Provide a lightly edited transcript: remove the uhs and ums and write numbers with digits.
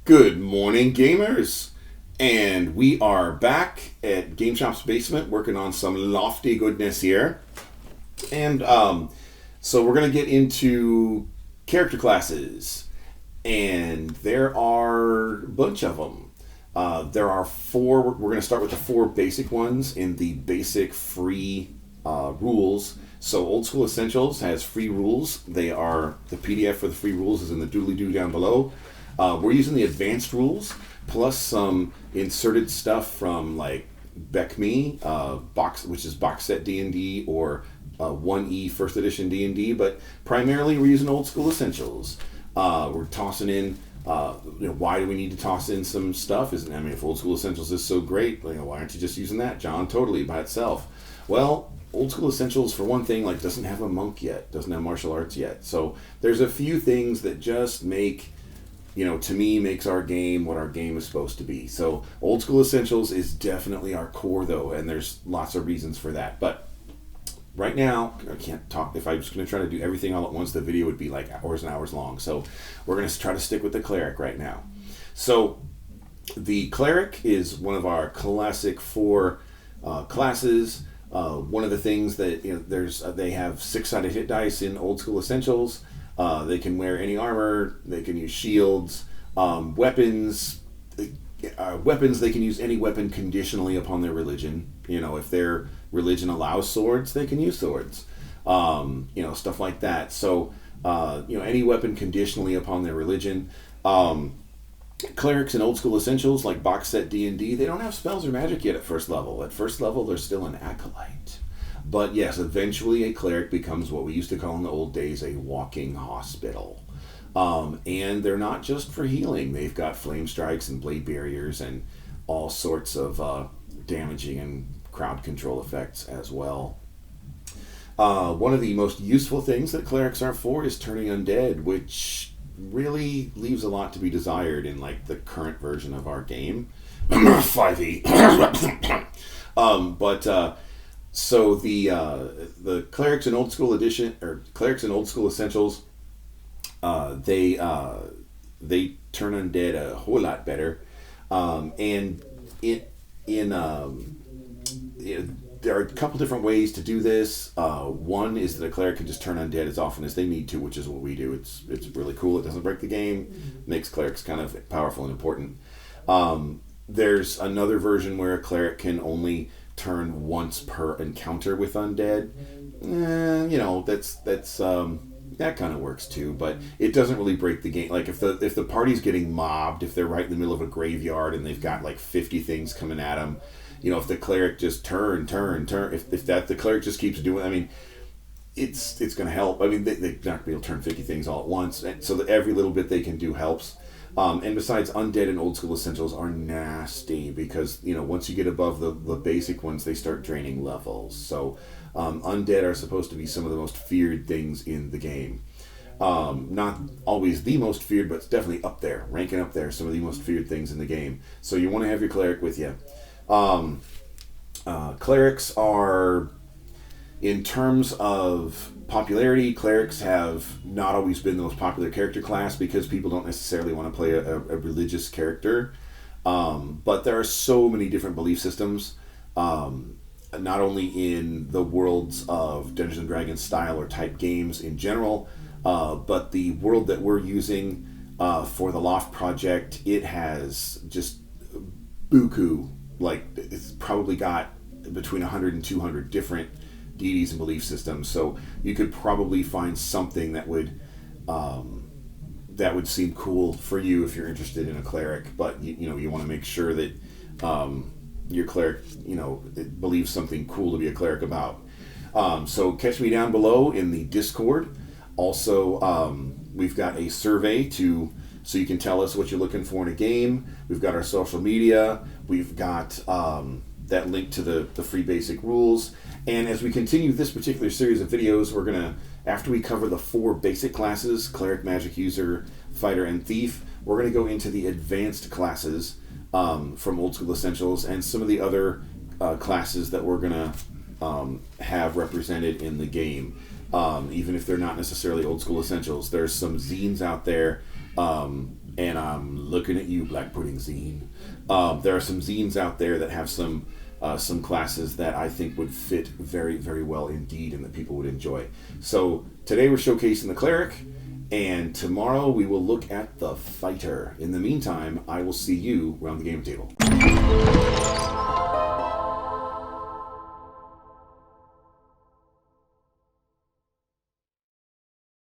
Good morning, gamers! And we are back at Game Shop's basement working on some lofty goodness here. And so we're going to get into character classes. And there are a bunch of them. There are four. We're going to start with the four basic ones in the basic free rules. So Old School Essentials has free rules. They are the PDF for the free rules is in the doobly-doo down below. We're using the advanced rules plus some inserted stuff from like BECME, which is box set D&D, or 1E first edition D&D, but primarily we're using Old School Essentials. We're tossing in, why do we need to toss in some stuff? If Old School Essentials is so great, why aren't you just using that, John? Totally by itself. Well, Old School Essentials, for one thing, doesn't have a monk yet, doesn't have martial arts yet. So there's a few things that just make, to me, makes our game what our game is supposed to be. So Old School Essentials is definitely our core, though, and there's lots of reasons for that. But right now, I can't talk. If I was going to try to do everything all at once, the video would be like hours and hours long. So we're going to try to stick with the Cleric right now. So the Cleric is one of our classic four classes. One of the things that they have 6-sided hit dice in Old School Essentials. They can wear any armor. They can use shields, weapons. Weapons, they can use any weapon conditionally upon their religion. If their religion allows swords, they can use swords. Stuff like that. So any weapon conditionally upon their religion. Clerics in Old School Essentials, like box set D&D, they don't have spells or magic yet at first level. At first level, they're still an acolyte. But yes, eventually a cleric becomes what we used to call in the old days a walking hospital. And they're not just for healing. They've got flame strikes and blade barriers and all sorts of damaging and crowd control effects as well. One of the most useful things that clerics are for is turning undead, which really leaves a lot to be desired in the current version of our game. 5e. So the clerics in Old School Edition, or clerics in Old School Essentials, they turn undead a whole lot better, and there are a couple different ways to do this. One is that a cleric can just turn undead as often as they need to, which is what we do. It's really cool. It doesn't break the game, makes clerics kind of powerful and important. There's another version where a cleric can only turn once per encounter with undead. That kind of works too, but it doesn't really break the game. Like if the party's getting mobbed, if they're right in the middle of a graveyard and they've got 50 things coming at them, if the cleric just turn, if the cleric just keeps doing, it's going to help. They're not going to be able to turn 50 things all at once, so that every little bit they can do helps. And besides, undead and Old School Essentials are nasty because, once you get above the basic ones, they start draining levels. So undead are supposed to be some of the most feared things in the game. Not always the most feared, but it's definitely up there, ranking up there, some of the most feared things in the game. So you want to have your cleric with you. Clerics are, in terms of popularity, clerics have not always been the most popular character class because people don't necessarily want to play a religious character. But there are so many different belief systems, not only in the worlds of Dungeons & Dragons style or type games in general, but the world that we're using for the LOFT project, it has just buku. It's probably got between 100 and 200 different deities and belief systems, so you could probably find something that would seem cool for you if you're interested in a cleric. But you want to make sure that your cleric it believes something cool to be a cleric about. So catch me down below in the Discord. Also, we've got a survey so you can tell us what you're looking for in a game. We've got our social media. We've got that link to the free basic rules. And as we continue this particular series of videos, we're going to, after we cover the four basic classes, Cleric, Magic User, Fighter, and Thief, we're going to go into the advanced classes from Old School Essentials and some of the other classes that we're going to have represented in the game. Even if they're not necessarily Old School Essentials, there's some zines out there And I'm looking at you, Black Pudding Zine. There are some zines out there that have some classes that I think would fit very, very well indeed and that people would enjoy. So today we're showcasing the Cleric, and tomorrow we will look at the Fighter. In the meantime, I will see you around the game table.